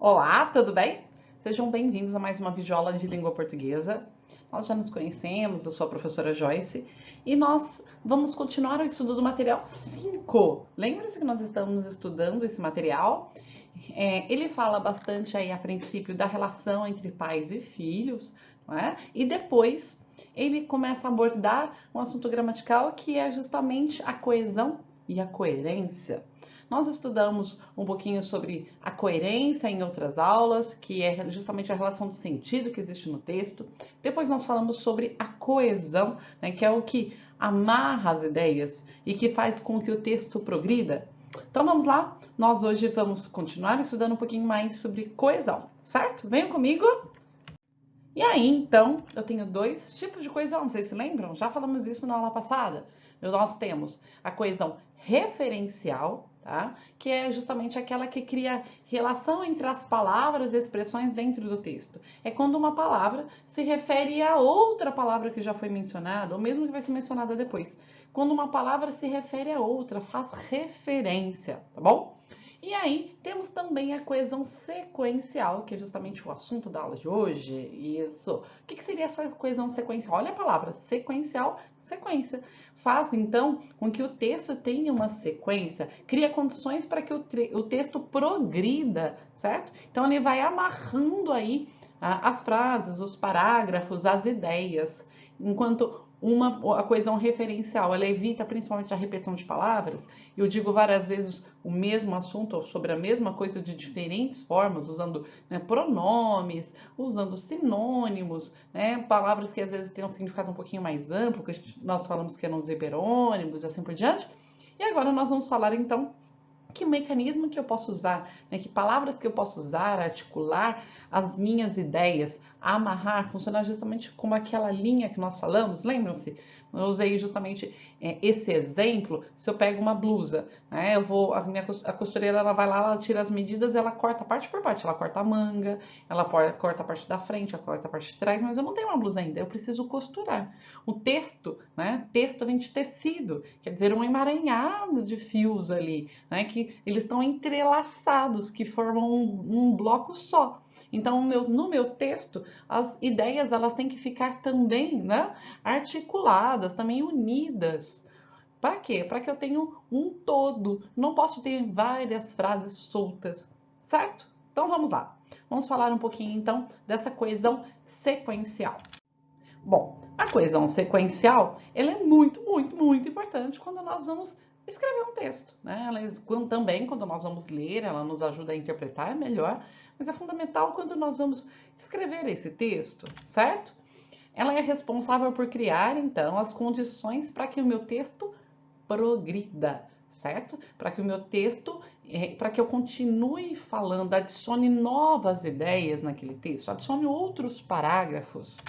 Olá, tudo bem? Sejam bem-vindos a mais uma videoaula de língua portuguesa. Nós já nos conhecemos, eu sou a professora Joyce e nós vamos continuar o estudo do material 5. Lembre-se que nós estamos estudando esse material. Ele fala bastante aí a princípio da relação entre pais e filhos, não é? E depois ele começa a abordar um assunto gramatical que é justamente a coesão e a coerência. Nós estudamos um pouquinho sobre a coerência em outras aulas, que é justamente a relação de sentido que existe no texto. Depois nós falamos sobre a coesão, né, que é o que amarra as ideias e que faz com que o texto progrida. Então vamos lá, nós hoje vamos continuar estudando um pouquinho mais sobre coesão, certo? Venham comigo! E aí, então, eu tenho dois tipos de coesão, vocês se lembram? Já falamos isso na aula passada. Nós temos a coesão referencial, tá? Que é justamente aquela que cria relação entre as palavras e expressões dentro do texto. É quando uma palavra se refere a outra palavra que já foi mencionada, ou mesmo que vai ser mencionada depois. Quando uma palavra se refere a outra, faz referência, tá bom? E aí, temos também a coesão sequencial, que é justamente o assunto da aula de hoje. Isso. O que seria essa coesão sequencial? Olha a palavra, sequencial, sequência. Faz, então, com que o texto tenha uma sequência, cria condições para que o texto progrida, certo? Então, ele vai amarrando aí as frases, os parágrafos, as ideias, enquanto a coesão referencial, ela evita principalmente a repetição de palavras. Eu digo várias vezes o mesmo assunto ou sobre a mesma coisa de diferentes formas, usando pronomes, usando sinônimos, palavras que às vezes têm um significado um pouquinho mais amplo, que nós falamos que eram os hiperônimos e assim por diante. E agora nós vamos falar então que mecanismo que eu posso usar, que palavras que eu posso usar, articular as minhas ideias, amarrar, funcionar justamente como aquela linha que nós falamos, lembram-se? Eu usei justamente esse exemplo. Se eu pego uma blusa, a costureira ela vai lá, ela tira as medidas, ela corta parte por parte, ela corta a manga, ela corta a parte da frente, ela corta a parte de trás, mas eu não tenho uma blusa ainda, eu preciso costurar. O texto, texto vem de tecido, quer dizer, um emaranhado de fios ali, que eles estão entrelaçados, que formam um bloco só. Então, no meu texto, as ideias elas têm que ficar também articuladas, também unidas. Para quê? Para que eu tenha um todo. Não posso ter várias frases soltas, certo? Então, vamos lá. Vamos falar um pouquinho, então, dessa coesão sequencial. Bom, a coesão sequencial, ela é muito, muito, muito importante quando nós vamos escrever um texto, também quando nós vamos ler, ela nos ajuda a interpretar melhor, mas é fundamental quando nós vamos escrever esse texto, certo? Ela é responsável por criar, então, as condições para que o meu texto progrida, certo? Para que o meu texto, para que eu continue falando, adicione novas ideias naquele texto, adicione outros parágrafos.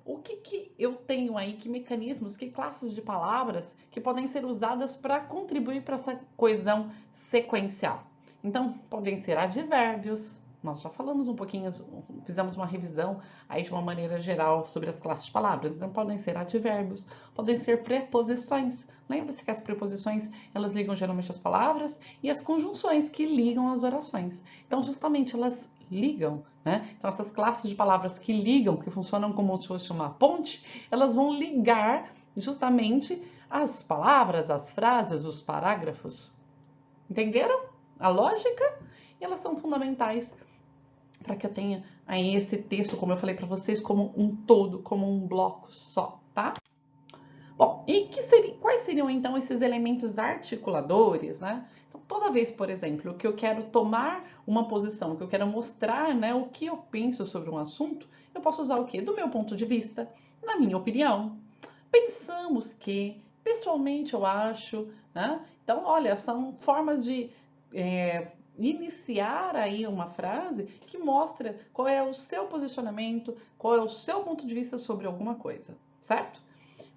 O que eu tenho aí, que mecanismos, que classes de palavras que podem ser usadas para contribuir para essa coesão sequencial? Então, podem ser advérbios, nós já falamos um pouquinho, fizemos uma revisão aí de uma maneira geral sobre as classes de palavras, então podem ser advérbios, podem ser preposições. Lembre-se que as preposições, elas ligam geralmente as palavras e as conjunções que ligam as orações. Então, justamente, elas ligam, Então, essas classes de palavras que ligam, que funcionam como se fosse uma ponte, elas vão ligar justamente as palavras, as frases, os parágrafos. Entenderam a lógica? E elas são fundamentais para que eu tenha aí esse texto, como eu falei para vocês, como um todo, como um bloco só, tá? Bom, e quais seriam então esses elementos articuladores, Então, toda vez, por exemplo, que eu quero tomar uma posição, que eu quero mostrar, o que eu penso sobre um assunto, eu posso usar o quê? Do meu ponto de vista, na minha opinião. Pensamos que, pessoalmente eu acho, Então, olha, são formas de iniciar aí uma frase que mostra qual é o seu posicionamento, qual é o seu ponto de vista sobre alguma coisa, certo?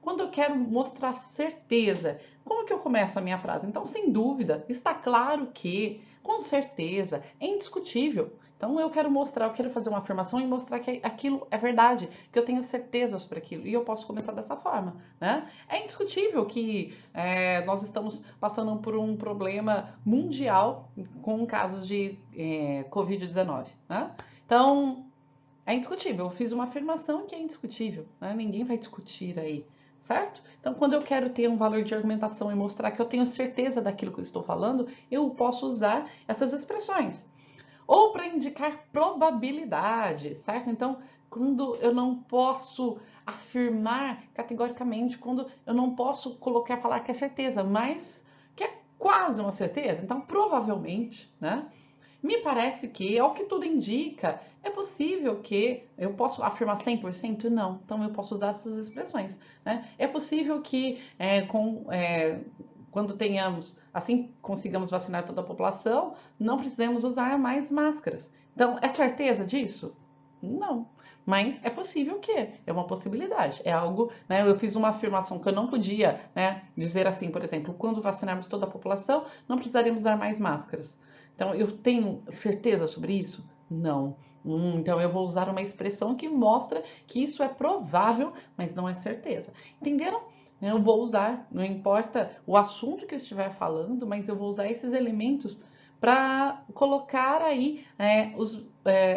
Quando eu quero mostrar certeza, como que eu começo a minha frase? Então, sem dúvida, está claro que, com certeza, é indiscutível. Então eu quero mostrar, eu quero fazer uma afirmação e mostrar que aquilo é verdade, que eu tenho certeza sobre aquilo. E eu posso começar dessa forma, né? É indiscutível que nós estamos passando por um problema mundial com casos de Covid-19, né? Então, é indiscutível. Eu fiz uma afirmação que é indiscutível, né? Ninguém vai discutir aí, certo? Então, quando eu quero ter um valor de argumentação e mostrar que eu tenho certeza daquilo que eu estou falando, eu posso usar essas expressões. Ou para indicar probabilidade, certo? Então, quando eu não posso afirmar categoricamente, quando eu não posso falar que é certeza, mas que é quase uma certeza, então provavelmente, né? Me parece que, ao que tudo indica, é possível que eu posso afirmar 100%? Não. Então eu posso usar essas expressões, né? É possível que quando assim consigamos vacinar toda a população, não precisemos usar mais máscaras. Então, é certeza disso? Não. Mas é possível que, é uma possibilidade, é algo, né? Eu fiz uma afirmação que eu não podia, né, dizer assim, por exemplo, quando vacinarmos toda a população, não precisaremos usar mais máscaras. Então, eu tenho certeza sobre isso? Não. Então, eu vou usar uma expressão que mostra que isso é provável, mas não é certeza. Entenderam? Eu vou usar, não importa o assunto que eu estiver falando, mas eu vou usar esses elementos para colocar aí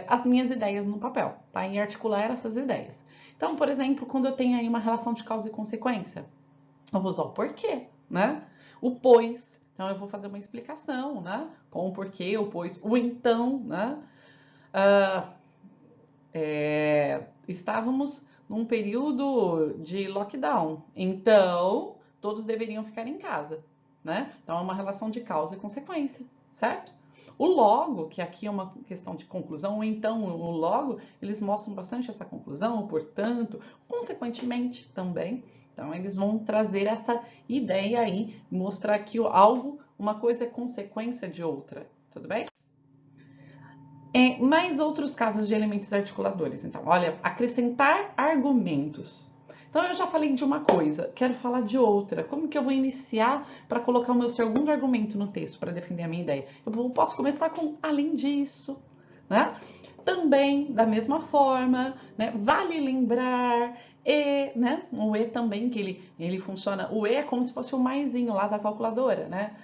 as minhas ideias no papel, tá? E articular essas ideias. Então, por exemplo, quando eu tenho aí uma relação de causa e consequência, eu vou usar o porquê, né? O pois. Então, eu vou fazer uma explicação, né? Com o porquê, o pois, o então, né? Estávamos num período de lockdown, então todos deveriam ficar em casa, né? Então, é uma relação de causa e consequência, certo? O logo, que aqui é uma questão de conclusão, ou então o logo, eles mostram bastante essa conclusão, o portanto, consequentemente também. Então, eles vão trazer essa ideia aí, mostrar que uma coisa é consequência de outra, tudo bem? Mais outros casos de elementos articuladores. Então, olha, acrescentar argumentos. Então, eu já falei de uma coisa, quero falar de outra. Como que eu vou iniciar para colocar o meu segundo argumento no texto, para defender a minha ideia? Eu posso começar com além disso, né? Também, da mesma forma, né? Vale lembrar, né? O e também, que ele funciona. O e é como se fosse o maisinho lá da calculadora, né?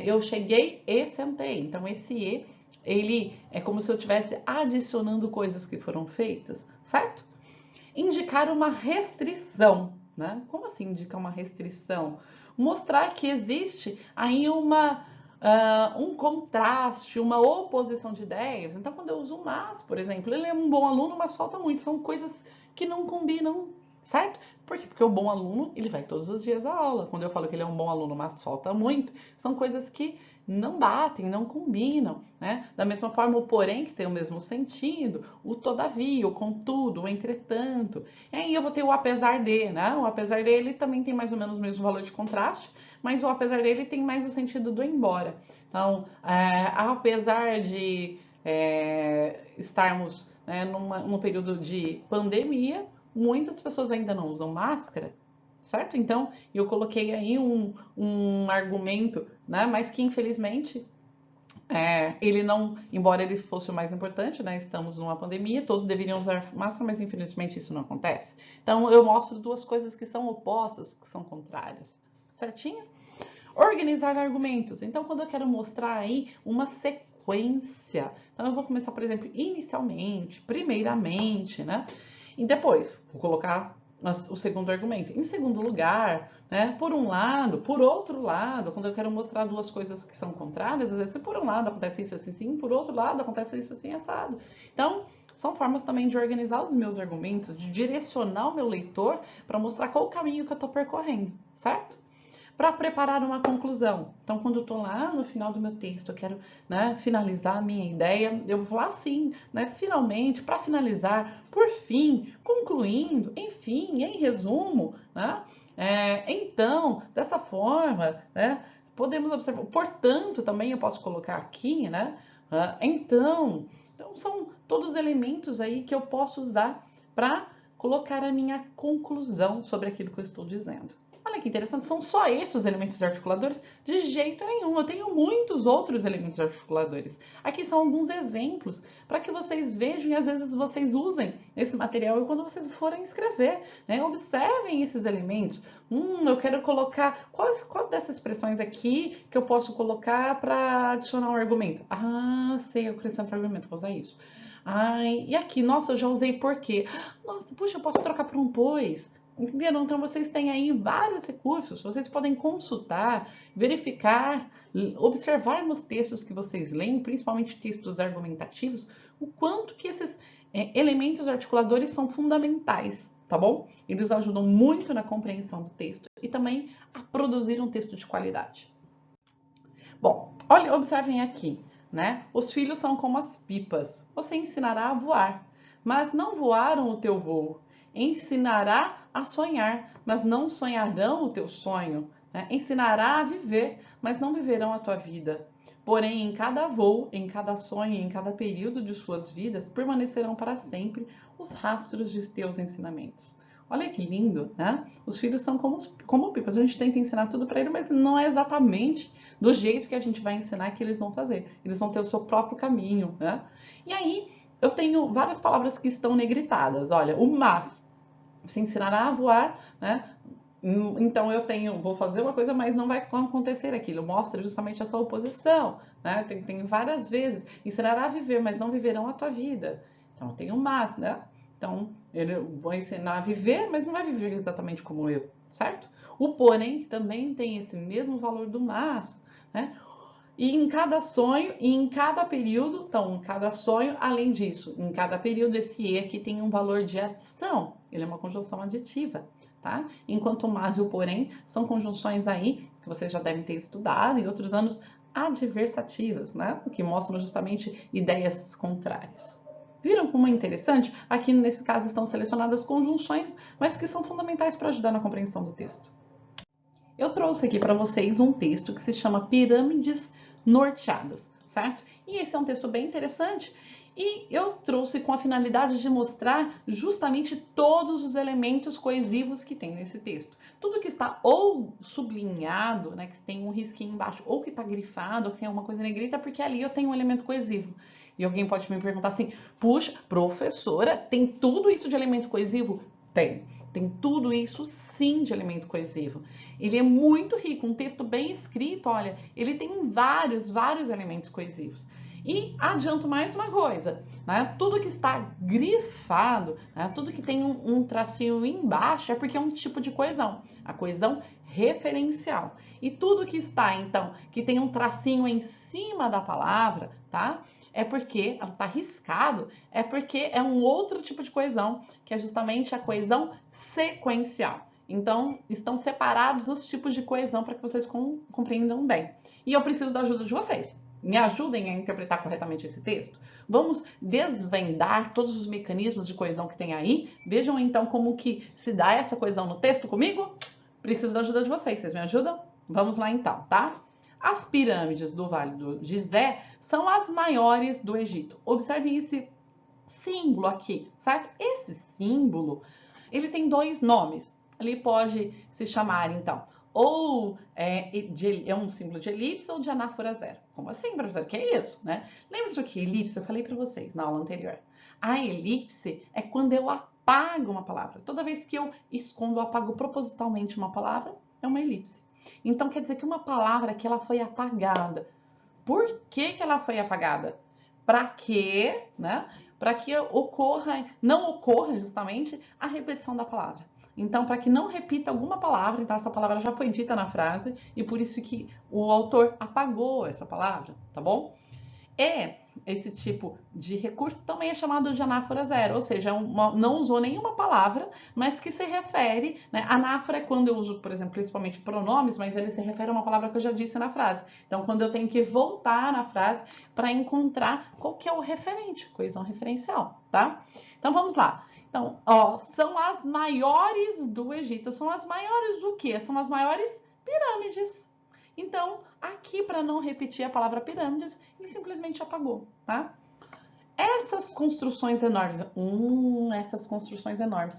Eu cheguei e sentei. Então, esse e ele é como se eu estivesse adicionando coisas que foram feitas, certo? Indicar uma restrição, né? Como assim indicar uma restrição? Mostrar que existe aí um contraste, uma oposição de ideias. Então, quando eu uso o mas, por exemplo, ele é um bom aluno, mas falta muito. São coisas que não combinam, certo? Por quê? Porque o bom aluno, ele vai todos os dias à aula. Quando eu falo que ele é um bom aluno, mas falta muito, são coisas que não batem, não combinam, né? Da mesma forma, o porém, que tem o mesmo sentido, o todavia, o contudo, o entretanto. E aí eu vou ter o apesar de, né? O apesar dele também tem mais ou menos o mesmo valor de contraste, mas o apesar dele tem mais o sentido do embora. Então, apesar de estarmos, né, num período de pandemia, muitas pessoas ainda não usam máscara, certo? Então, eu coloquei aí um argumento, né? Mas que infelizmente ele não, embora ele fosse o mais importante, né? Estamos numa pandemia, todos deveriam usar máscara, mas infelizmente isso não acontece. Então, eu mostro duas coisas que são opostas, que são contrárias, certinho? Organizar argumentos. Então, quando eu quero mostrar aí uma sequência, então eu vou começar, por exemplo, inicialmente, primeiramente, né? E depois, vou colocar o segundo argumento. Em segundo lugar, né? Por um lado, por outro lado, quando eu quero mostrar duas coisas que são contrárias, às vezes por um lado acontece isso assim, sim, por outro lado acontece isso assim, assado. Então, são formas também de organizar os meus argumentos, de direcionar o meu leitor para mostrar qual o caminho que eu estou percorrendo, certo? Para preparar uma conclusão. Então, quando eu estou lá no final do meu texto, eu quero, né, finalizar a minha ideia, eu vou falar assim, né, finalmente, para finalizar, por fim, concluindo, enfim, em resumo, né? Então, dessa forma, né, podemos observar, portanto, também eu posso colocar aqui, né? Então, são todos elementos aí que eu posso usar para colocar a minha conclusão sobre aquilo que eu estou dizendo. Olha que interessante, são só esses os elementos articuladores? De jeito nenhum, eu tenho muitos outros elementos articuladores. Aqui são alguns exemplos para que vocês vejam e às vezes vocês usem esse material quando vocês forem escrever, né? Observem esses elementos. Eu quero colocar, qual dessas expressões aqui que eu posso colocar para adicionar um argumento? Ah, sei, eu acrescento argumento, vou usar isso. Ai, e aqui, nossa, eu já usei por quê? Nossa, puxa, eu posso trocar por um pois. Entenderam? Então, vocês têm aí vários recursos, vocês podem consultar, verificar, observar nos textos que vocês leem, principalmente textos argumentativos, o quanto que esses elementos articuladores são fundamentais, tá bom? Eles ajudam muito na compreensão do texto e também a produzir um texto de qualidade. Bom, olha, observem aqui, né? Os filhos são como as pipas. Você ensinará a voar, mas não voaram o teu voo. Ensinará a sonhar, mas não sonharão o teu sonho. Né? Ensinará a viver, mas não viverão a tua vida. Porém, em cada voo, em cada sonho, em cada período de suas vidas, permanecerão para sempre os rastros de teus ensinamentos. Olha que lindo, né? Os filhos são como pipas. A gente tenta ensinar tudo para eles, mas não é exatamente do jeito que a gente vai ensinar que eles vão fazer. Eles vão ter o seu próprio caminho, né? E aí, eu tenho várias palavras que estão negritadas. Olha, o mas. Você ensinará a voar, né? Então vou fazer uma coisa, mas não vai acontecer aquilo. Mostra justamente essa oposição, né? Tem várias vezes. Ensinará a viver, mas não viverão a tua vida. Então tem o mas, né? Então eu vou ensinar a viver, mas não vai viver exatamente como eu, certo? O porém também tem esse mesmo valor do mas, né? E em cada sonho e em cada período, então, em cada sonho, além disso, em cada período, esse e aqui tem um valor de adição. Ele é uma conjunção aditiva, tá? Enquanto o mas e o porém são conjunções aí que vocês já devem ter estudado em outros anos adversativas, né? Que mostram justamente ideias contrárias. Viram como é interessante? Aqui, nesse caso, estão selecionadas conjunções, mas que são fundamentais para ajudar na compreensão do texto. Eu trouxe aqui para vocês um texto que se chama Pirâmides Norteadas, certo? E esse é um texto bem interessante e eu trouxe com a finalidade de mostrar justamente todos os elementos coesivos que tem nesse texto. Tudo que está ou sublinhado, né, que tem um risquinho embaixo, ou que está grifado, ou que tem alguma coisa negrita, porque ali eu tenho um elemento coesivo. E alguém pode me perguntar assim, puxa, professora, tem tudo isso de elemento coesivo? Tem tudo isso sim de elemento coesivo. Ele é muito rico, um texto bem escrito, olha, ele tem vários elementos coesivos. E adianto mais uma coisa, né? Tudo que está grifado, né? Tudo que tem um tracinho embaixo é porque é um tipo de coesão, a coesão referencial. E tudo que está, então, que tem um tracinho em cima da palavra, tá? É porque ela está riscado, é porque é um outro tipo de coesão, que é justamente a coesão sequencial. Então, estão separados os tipos de coesão para que vocês compreendam bem. E eu preciso da ajuda de vocês. Me ajudem a interpretar corretamente esse texto. Vamos desvendar todos os mecanismos de coesão que tem aí. Vejam então como que se dá essa coesão no texto comigo. Preciso da ajuda de vocês. Vocês me ajudam? Vamos lá então, tá? As pirâmides do Vale do Gizé são as maiores do Egito. Observem esse símbolo aqui, certo? Esse símbolo, ele tem dois nomes. Ele pode se chamar, então, ou é um símbolo de elipse ou de anáfora zero. Como assim, professor? O que é isso, né? Lembra-se do que é elipse? Eu falei para vocês na aula anterior. A elipse é quando eu apago uma palavra. Toda vez que eu escondo, eu apago propositalmente uma palavra, é uma elipse. Então, quer dizer que uma palavra que ela foi apagada. Por que ela foi apagada? Para que, né? Para que não ocorra justamente a repetição da palavra. Então, para que não repita alguma palavra, então essa palavra já foi dita na frase e por isso que o autor apagou essa palavra, tá bom? Esse tipo de recurso também é chamado de anáfora zero, ou seja, não usou nenhuma palavra, mas que se refere, né? Anáfora é quando eu uso, por exemplo, principalmente pronomes, mas ele se refere a uma palavra que eu já disse na frase. Então, quando eu tenho que voltar na frase para encontrar qual que é o referente, coesão referencial, tá? Então, vamos lá. Então, ó, são as maiores do Egito. São as maiores o quê? São as maiores pirâmides. Então, aqui, para não repetir a palavra pirâmides, ele simplesmente apagou, tá? Essas construções enormes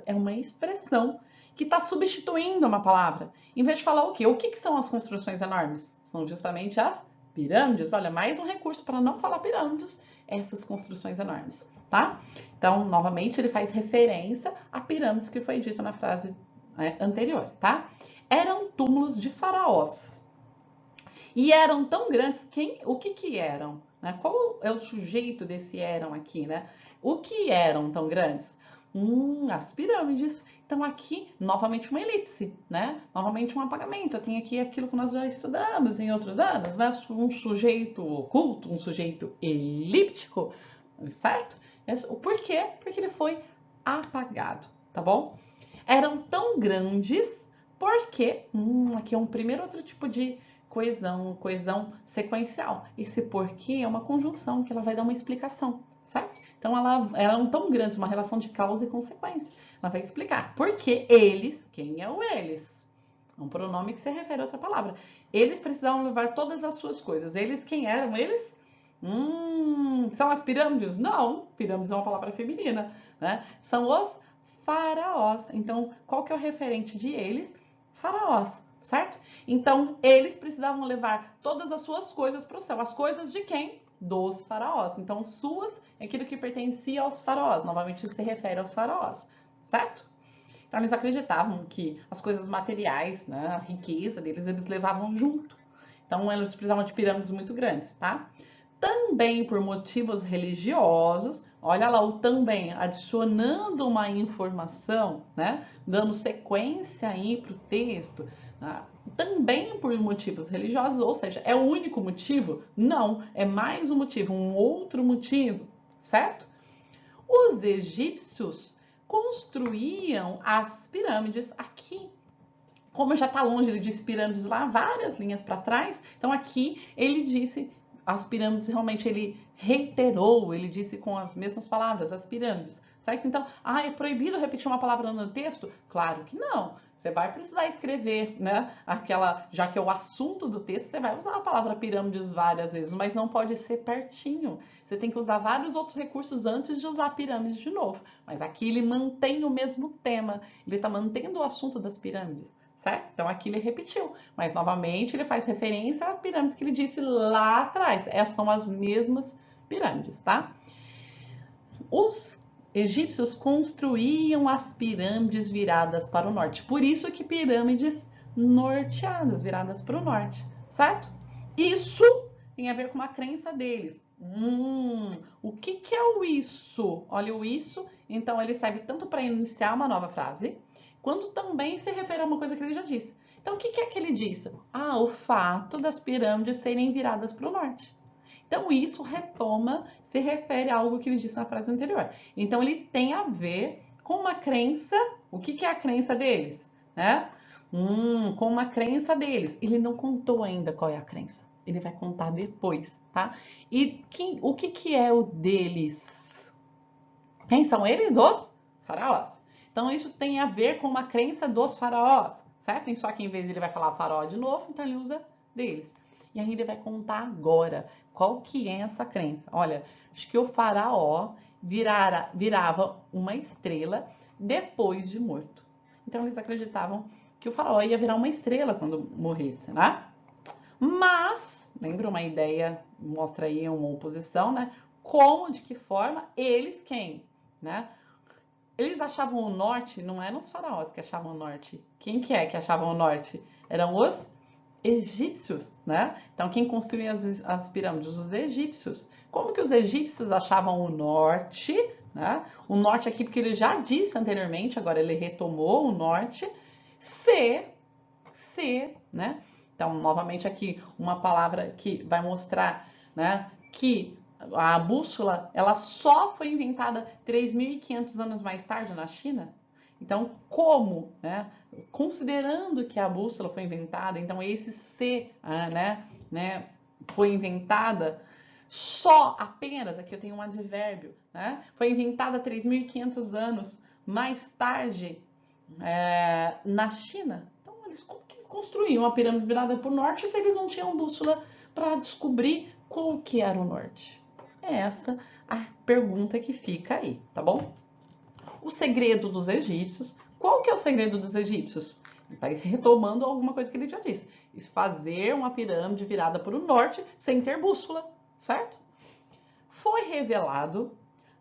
é uma expressão que está substituindo uma palavra. Em vez de falar o quê? O que são as construções enormes? São justamente as pirâmides. Olha, mais um recurso para não falar pirâmides, essas construções enormes, tá? Então, novamente, ele faz referência a pirâmides que foi dito na frase anterior, tá? Eram túmulos de faraós. E eram tão grandes, o que eram? Né? Qual é o sujeito desse eram aqui, né? O que eram tão grandes? As pirâmides. Então aqui, novamente uma elipse, né? Novamente um apagamento. Eu tenho aqui aquilo que nós já estudamos em outros anos, né? Um sujeito oculto, um sujeito elíptico, certo? O porquê? Porque ele foi apagado, tá bom? Eram tão grandes porque, aqui é um primeiro outro tipo de coesão sequencial. Esse porquê é uma conjunção que ela vai dar uma explicação, certo? Então, eram tão grandes, uma relação de causa e consequência. Ela vai explicar por que eles, quem é o eles? É um pronome que se refere a outra palavra. Eles precisavam levar todas as suas coisas. Eles, quem eram eles? São as pirâmides? Não, pirâmides é uma palavra feminina, né? São os faraós. Então, qual que é o referente de eles? Faraós, certo? Então, eles precisavam levar todas as suas coisas para o céu. As coisas de quem? Dos faraós. Então, suas é aquilo que pertencia aos faraós. Novamente, isso se refere aos faraós, certo? Então, eles acreditavam que as coisas materiais, né, a riqueza deles, eles levavam junto. Então, eles precisavam de pirâmides muito grandes, tá? Também por motivos religiosos, olha lá o também, adicionando uma informação, né? Dando sequência aí para o texto. Também por motivos religiosos, ou seja, é o único motivo? Não, é mais um motivo, um outro motivo, certo? Os egípcios construíam as pirâmides aqui. Como já está longe, ele disse pirâmides lá, várias linhas para trás, então aqui ele disse as pirâmides, realmente ele reiterou, ele disse com as mesmas palavras, as pirâmides, certo? Então, é proibido repetir uma palavra no texto? Claro que não. Você vai precisar escrever, né? Já que é o assunto do texto, você vai usar a palavra pirâmides várias vezes, mas não pode ser pertinho. Você tem que usar vários outros recursos antes de usar pirâmides de novo. Mas aqui ele mantém o mesmo tema, ele está mantendo o assunto das pirâmides. Certo? Então aqui ele repetiu, mas novamente ele faz referência às pirâmides que ele disse lá atrás. Essas são as mesmas pirâmides, tá? Os egípcios construíam as pirâmides viradas para o norte. Por isso que pirâmides norteadas, viradas para o norte, certo? Isso tem a ver com uma crença deles. O que é o isso? Olha o isso, então ele serve tanto para iniciar uma nova frase, quando também se refere a uma coisa que ele já disse. Então, o que é que ele disse? O fato das pirâmides serem viradas para o norte. Então, isso se refere a algo que ele disse na frase anterior. Então, ele tem a ver com uma crença. O que é a crença deles? Né? Com uma crença deles. Ele não contou ainda qual é a crença. Ele vai contar depois, tá? E o que é o deles? Quem são eles? Os faraós. Então, isso tem a ver com uma crença dos faraós, certo? Só que em vez de ele vai falar faraó de novo, então ele usa deles. E aí ele vai contar agora qual que é essa crença. Olha, acho que o faraó virava uma estrela depois de morto. Então, eles acreditavam que o faraó ia virar uma estrela quando morresse, né? Mas, lembra uma ideia, mostra aí uma oposição, né? Como, de que forma, eles quem, né? Eles achavam o norte, não eram os faraós que achavam o norte. Quem que é que achavam o norte? Eram os egípcios, né? Então, quem construía as pirâmides? Os egípcios. Como que os egípcios achavam o norte, né? O norte aqui, porque ele já disse anteriormente, agora ele retomou o norte, né? Então, novamente aqui, uma palavra que vai mostrar, né, que a bússola, ela só foi inventada 3.500 anos mais tarde na China. Então, como, né, considerando que a bússola foi inventada, então esse C, né, foi inventada só apenas, aqui eu tenho um advérbio, né, foi inventada 3.500 anos mais tarde na China. Então, como que eles construíam a pirâmide virada para o norte se eles não tinham bússola para descobrir qual que era o norte? É essa a pergunta que fica aí, tá bom? O segredo dos egípcios, Qual que é o segredo dos egípcios? Ele está retomando alguma coisa que ele já disse. Fazer uma pirâmide virada para o norte sem ter bússola, certo? Foi revelado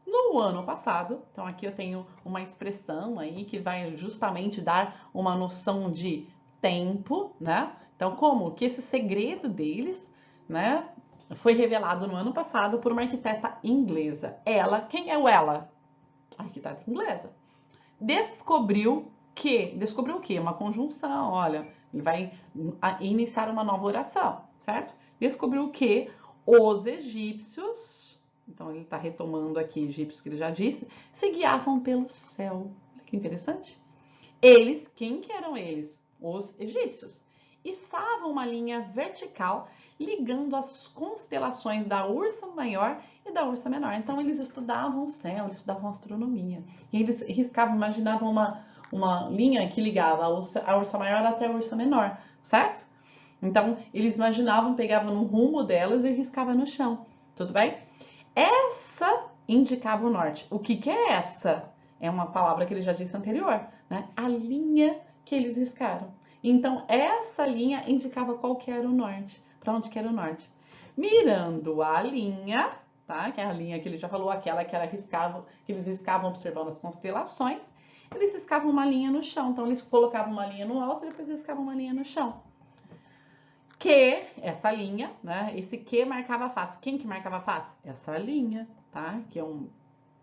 no ano passado. Então aqui eu tenho uma expressão aí que vai justamente dar uma noção de tempo, né? Então como que esse segredo deles, né, foi revelado no ano passado por uma arquiteta inglesa. Ela, quem é o ela? A arquiteta inglesa. Descobriu o quê? Uma conjunção, olha, ele vai iniciar uma nova oração, certo? Descobriu que os egípcios, então ele está retomando aqui egípcios que ele já disse, se guiavam pelo céu. Olha que interessante. Eles, quem que eram eles? Os egípcios. Içavam uma linha vertical ligando as constelações da Ursa Maior e da Ursa Menor. Então eles estudavam o céu, eles estudavam astronomia. E eles riscavam, imaginavam uma linha que ligava a Ursa Maior até a Ursa Menor, certo? Então eles imaginavam, pegavam no rumo delas e riscavam no chão, tudo bem? Essa indicava o norte. O que é essa? É uma palavra que ele já disse anterior, né? A linha que eles riscaram. Então, essa linha indicava qual que era o norte, para onde que era o norte. Mirando a linha, tá? Que é a linha que ele já falou, aquela que eles riscavam observando as constelações, eles riscavam uma linha no chão. Então, eles colocavam uma linha no alto e depois riscavam uma linha no chão. Que, essa linha, né? Esse que marcava a face. Quem que marcava a face? Essa linha, tá? Que é um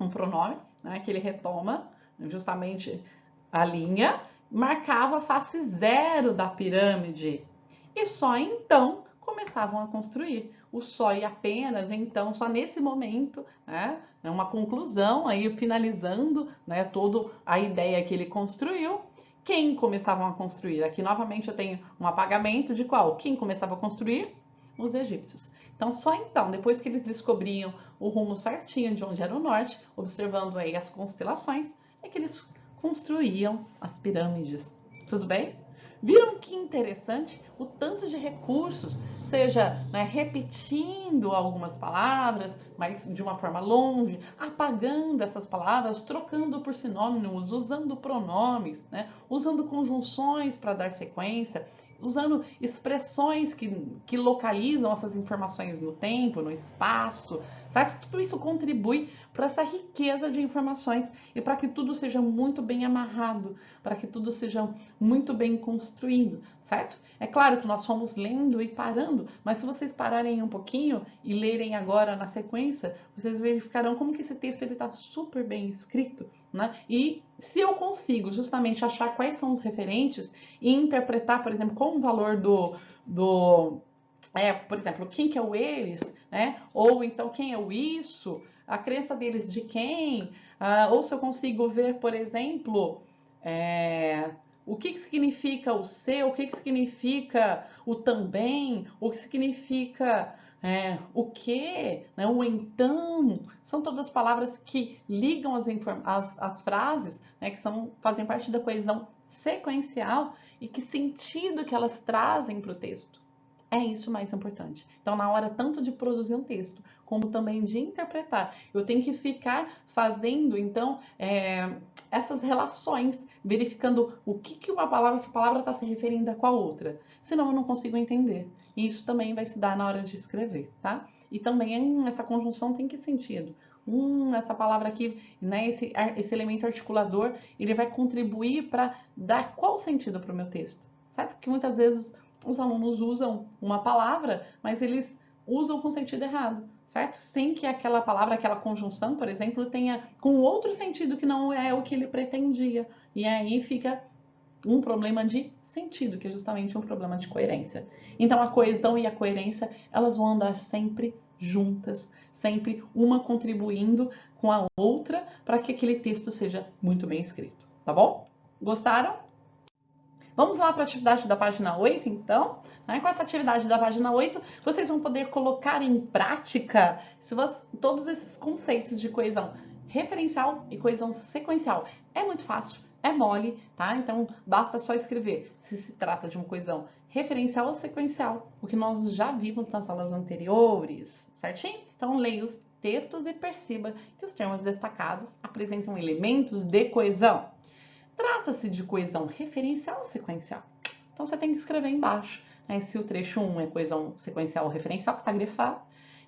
pronome, né? Que ele retoma justamente a linha, marcava a face zero da pirâmide. E só então começavam a construir. O só e apenas, então, só nesse momento, né? É uma conclusão, aí finalizando, né? Toda a ideia que ele construiu. Quem começavam a construir? Aqui novamente eu tenho um apagamento de qual? Quem começava a construir? Os egípcios. Então, só então, depois que eles descobriam o rumo certinho de onde era o norte, observando aí as constelações, é que eles construíam as pirâmides. Tudo bem? Viram que interessante o tanto de recursos, seja, né, repetindo algumas palavras, mas de uma forma longe, apagando essas palavras, trocando por sinônimos, usando pronomes, né, usando conjunções para dar sequência, usando expressões que localizam essas informações no tempo, no espaço, certo? Tudo isso contribui para essa riqueza de informações e para que tudo seja muito bem amarrado, para que tudo seja muito bem construído, certo? É claro que nós fomos lendo e parando, mas se vocês pararem um pouquinho e lerem agora na sequência, vocês verificarão como que esse texto está super bem escrito, né? E se eu consigo justamente achar quais são os referentes e interpretar, por exemplo, qual o valor por exemplo, quem que é o eles, né? Ou então quem é o isso, a crença deles de quem, ou se eu consigo ver, por exemplo, o que significa o seu, o que significa o também, o que significa o que, né? O então, são todas palavras que ligam as frases, né? Que fazem parte da coesão sequencial e que sentido que elas trazem para o texto. É isso o mais importante. Então, na hora tanto de produzir um texto, como também de interpretar, eu tenho que ficar fazendo, então, essas relações, verificando o que essa palavra está se referindo a qual outra. Senão, eu não consigo entender. E isso também vai se dar na hora de escrever, tá? E também essa conjunção tem que sentido. Essa palavra aqui, né, esse elemento articulador, ele vai contribuir para dar qual sentido para o meu texto, certo? Porque muitas vezes os alunos usam uma palavra, mas eles usam com sentido errado, certo? Sem que aquela palavra, aquela conjunção, por exemplo, tenha com outro sentido que não é o que ele pretendia. E aí fica um problema de sentido, que é justamente um problema de coerência. Então a coesão e a coerência, elas vão andar sempre juntas, sempre uma contribuindo com a outra para que aquele texto seja muito bem escrito, tá bom? Gostaram? Vamos lá para a atividade da página 8, então. Com essa atividade da página 8, vocês vão poder colocar em prática todos esses conceitos de coesão referencial e coesão sequencial. É muito fácil, é mole, tá? Então, basta só escrever se se trata de uma coesão referencial ou sequencial, o que nós já vimos nas aulas anteriores, certinho? Então, leia os textos e perceba que os termos destacados apresentam elementos de coesão. Trata-se de coesão referencial ou sequencial? Então, você tem que escrever embaixo, né, se o trecho 1 é coesão sequencial ou referencial, que está grifado,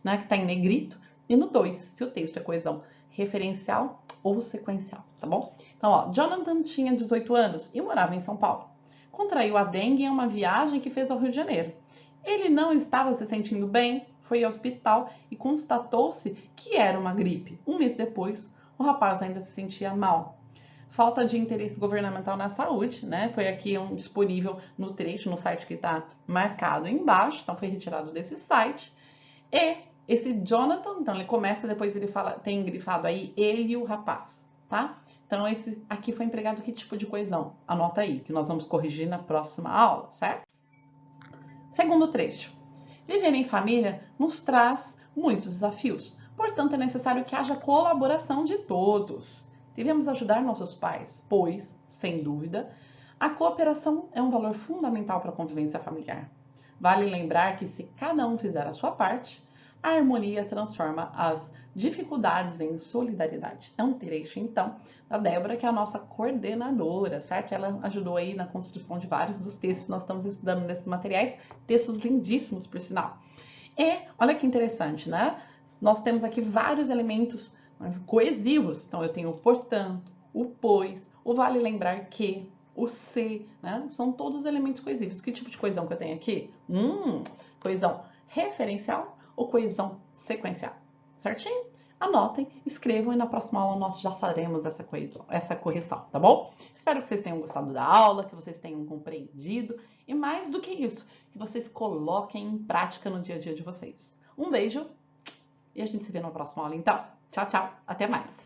né, que está em negrito, e no 2, se o texto é coesão referencial ou sequencial, tá bom? Então, ó, Jonathan tinha 18 anos e morava em São Paulo. Contraiu a dengue em uma viagem que fez ao Rio de Janeiro. Ele não estava se sentindo bem, foi ao hospital e constatou-se que era uma gripe. Um mês depois, o rapaz ainda se sentia mal. Falta de interesse governamental na saúde, né? Foi aqui disponível no trecho, no site que está marcado embaixo, então foi retirado desse site. E esse Jonathan, então ele começa, depois ele fala, tem grifado aí ele e o rapaz, tá? Então esse aqui foi empregado que tipo de coesão? Anota aí, que nós vamos corrigir na próxima aula, certo? Segundo trecho. Viver em família nos traz muitos desafios, portanto é necessário que haja colaboração de todos. Devemos ajudar nossos pais, pois, sem dúvida, a cooperação é um valor fundamental para a convivência familiar. Vale lembrar que se cada um fizer a sua parte, a harmonia transforma as dificuldades em solidariedade. É um trecho, então, da Débora, que é a nossa coordenadora, certo? Ela ajudou aí na construção de vários dos textos que nós estamos estudando nesses materiais, textos lindíssimos, por sinal. E, olha que interessante, né? Nós temos aqui vários elementos coesivos. Então, eu tenho o portanto, o pois, o vale lembrar que, o se, né? São todos elementos coesivos. Que tipo de coesão que eu tenho aqui? Coesão referencial ou coesão sequencial? Certinho? Anotem, escrevam e na próxima aula nós já faremos essa coesão, essa correção, tá bom? Espero que vocês tenham gostado da aula, que vocês tenham compreendido e mais do que isso, que vocês coloquem em prática no dia a dia de vocês. Um beijo e a gente se vê na próxima aula então. Tchau, tchau. Até mais.